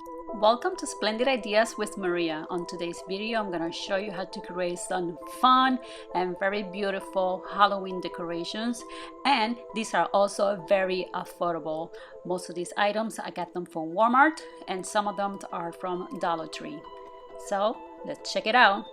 Welcome to Splendid Ideas with Maria. On today's video, I'm going to show you how to create some fun and very beautiful Halloween decorations. And these are also very affordable. Most of these items, I got them from Walmart, and some of them are from Dollar Tree. So let's check it out.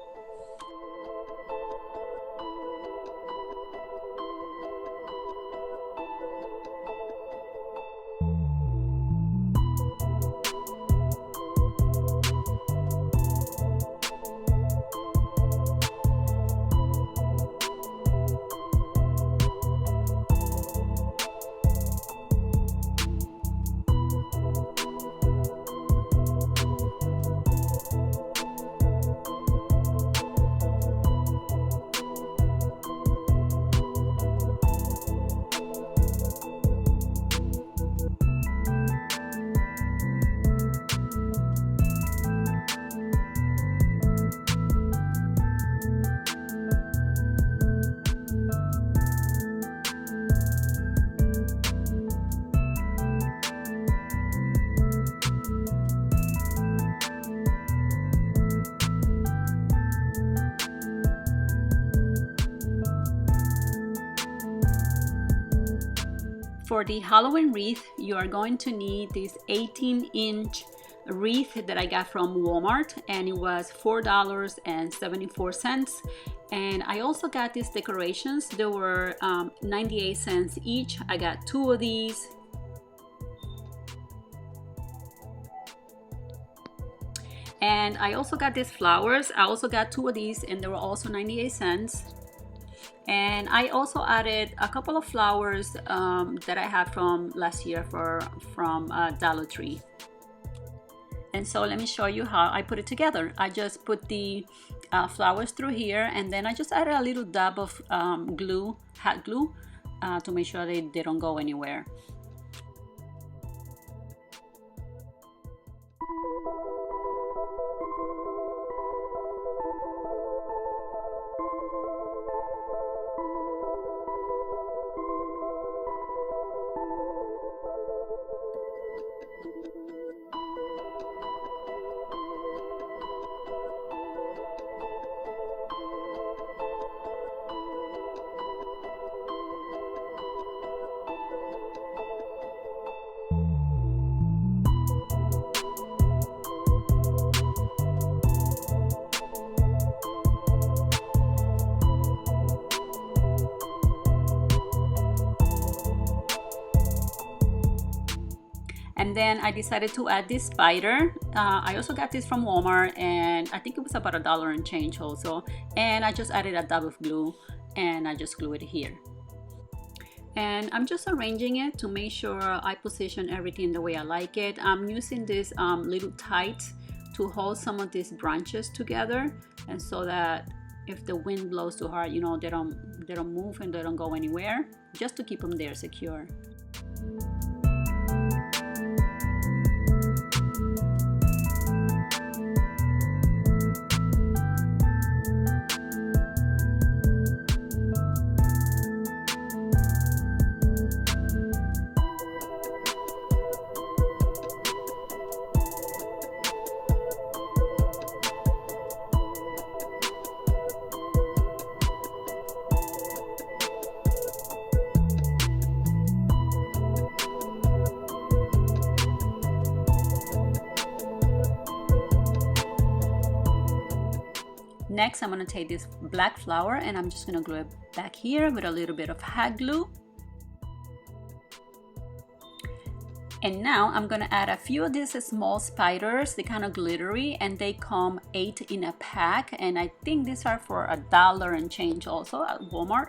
For the Halloween wreath, you are going to need this 18-inch wreath that I got from Walmart, and it was $4.74. And I also got these decorations. They were 98 cents each. I got two of these. And I also got these flowers. I also got two of these, and they were also 98 cents. And I also added a couple of flowers that I had from last year from Dollar Tree. And so let me show you how I put it together. I just put the flowers through here, and then I just added a little dab of glue, hot glue, to make sure they don't go anywhere. And then I decided to add this spider. I also got this from Walmart, and I think it was about $1 and change also. And I just added a dab of glue, and I just glue it here. And I'm just arranging it to make sure I position everything the way I like it. I'm using this little tights to hold some of these branches together, and so that if the wind blows too hard, you know, they don't move and they don't go anywhere, just to keep them there secure. Next, I'm going to take this black flower, and I'm just going to glue it back here with a little bit of hot glue. And now I'm going to add a few of these small spiders. They're kind of glittery, and they come 8 in a pack, and I think these are for $1 and change also at Walmart.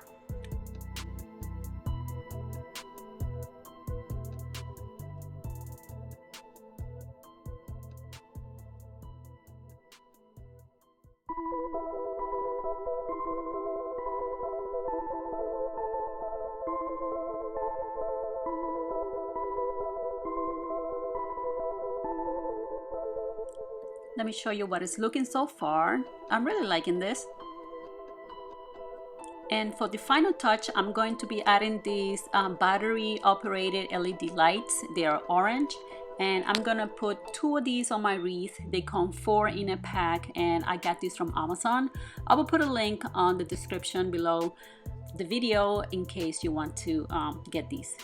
Let me show you what it's looking so far. I'm really liking this. And for the final touch, I'm going to be adding these battery operated LED lights. They are orange, And I'm gonna put 2 of these on my wreath. They come 4 in a pack, and I got these from Amazon. I will put a link on the description below the video in case you want to get these.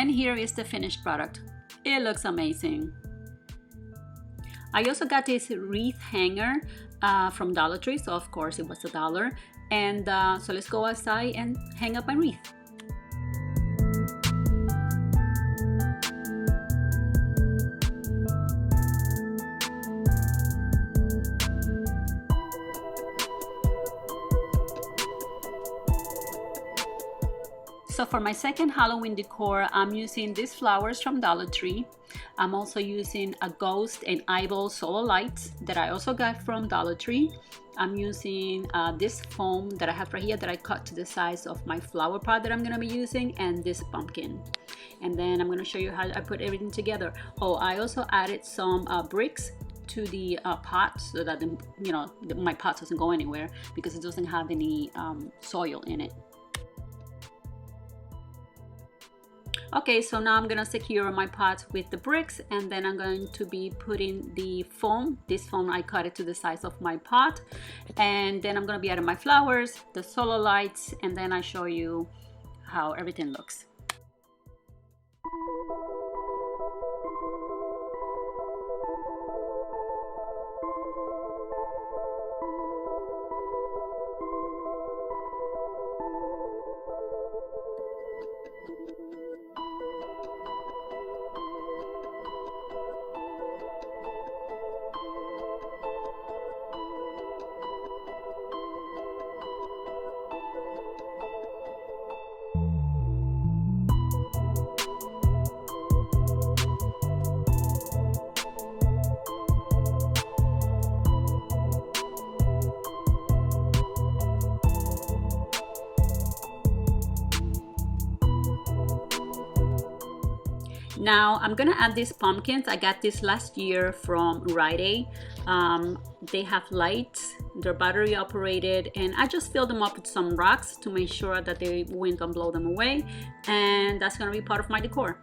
And here is the finished product. It looks amazing. I also got this wreath hanger from Dollar Tree, so of course it was $1. And so let's go outside and hang up my wreath. So for my second Halloween decor, I'm using these flowers from Dollar Tree. I'm also using a ghost and eyeball solo lights that I also got from Dollar Tree. I'm using this foam that I have right here that I cut to the size of my flower pot that I'm gonna be using, and this pumpkin. And then I'm gonna show you how I put everything together. Oh, I also added some bricks to the pot so that my pot doesn't go anywhere because it doesn't have any soil in it. Okay, so now I'm gonna secure my pot with the bricks, and then I'm going to be putting the foam. This foam, I cut it to the size of my pot, and then I'm gonna be adding my flowers, the solar lights, and then I show you how everything looks. Now I'm gonna add these pumpkins. I got this last year from Rite Aid. They have lights, they're battery operated, and I just filled them up with some rocks to make sure that the wind don't blow them away, and that's gonna be part of my decor.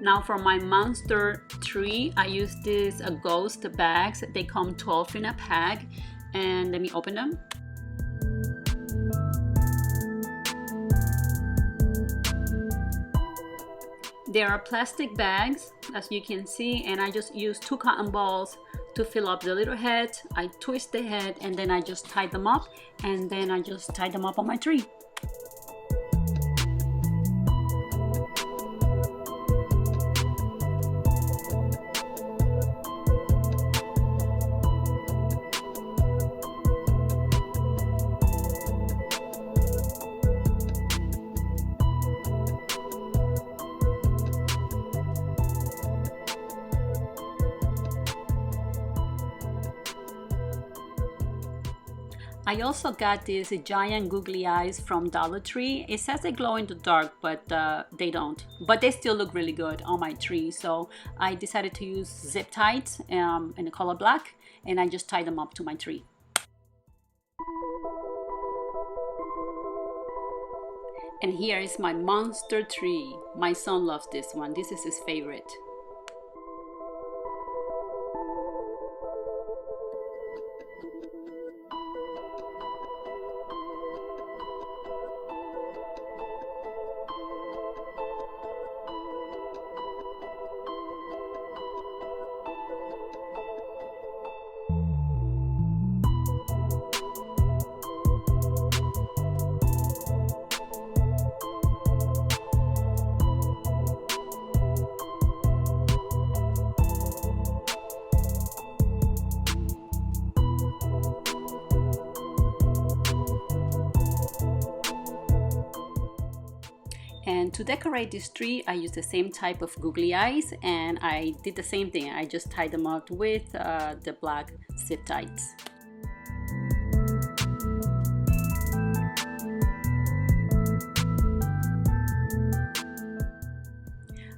Now for my monster tree, I use these ghost bags. They come 12 in a pack, and let me open them. There are plastic bags, as you can see, and I just use 2 cotton balls to fill up the little head. I twist the head, and then I just tie them up, and then I just tie them up on my tree. I also got these giant googly eyes from Dollar Tree. It says they glow in the dark, but they don't. But they still look really good on my tree. So I decided to use zip ties in the color black, and I just tied them up to my tree. And here is my monster tree. My son loves this one. This is his favorite. And to decorate this tree, I used the same type of googly eyes, and I did the same thing. I just tied them up with the black zip ties.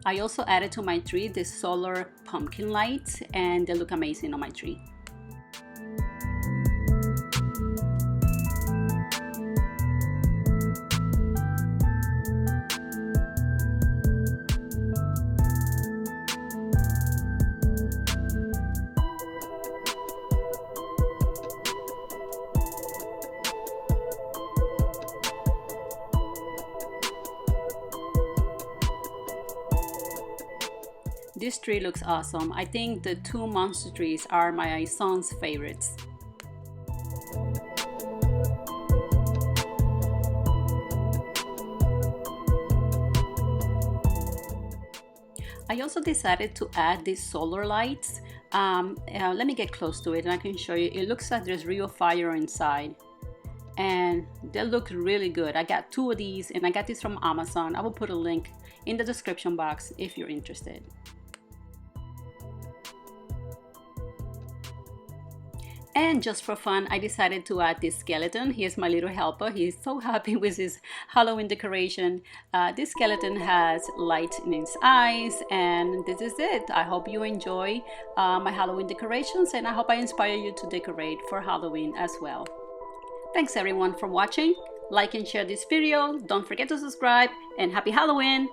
I also added to my tree the solar pumpkin lights, and they look amazing on my tree. This tree looks awesome. I think the two monster trees are my son's favorites. I also decided to add these solar lights. Let me get close to it and I can show you. It looks like there's real fire inside, and they look really good. I got two of these and I got this from Amazon. I will put a link in the description box if you're interested. And just for fun, I decided to add this skeleton. Here's my little helper. He's so happy with his Halloween decoration. This skeleton has light in his eyes, and this is it. I hope you enjoy my Halloween decorations, and I hope I inspire you to decorate for Halloween as well. Thanks everyone for watching. Like and share this video. Don't forget to subscribe, and happy Halloween!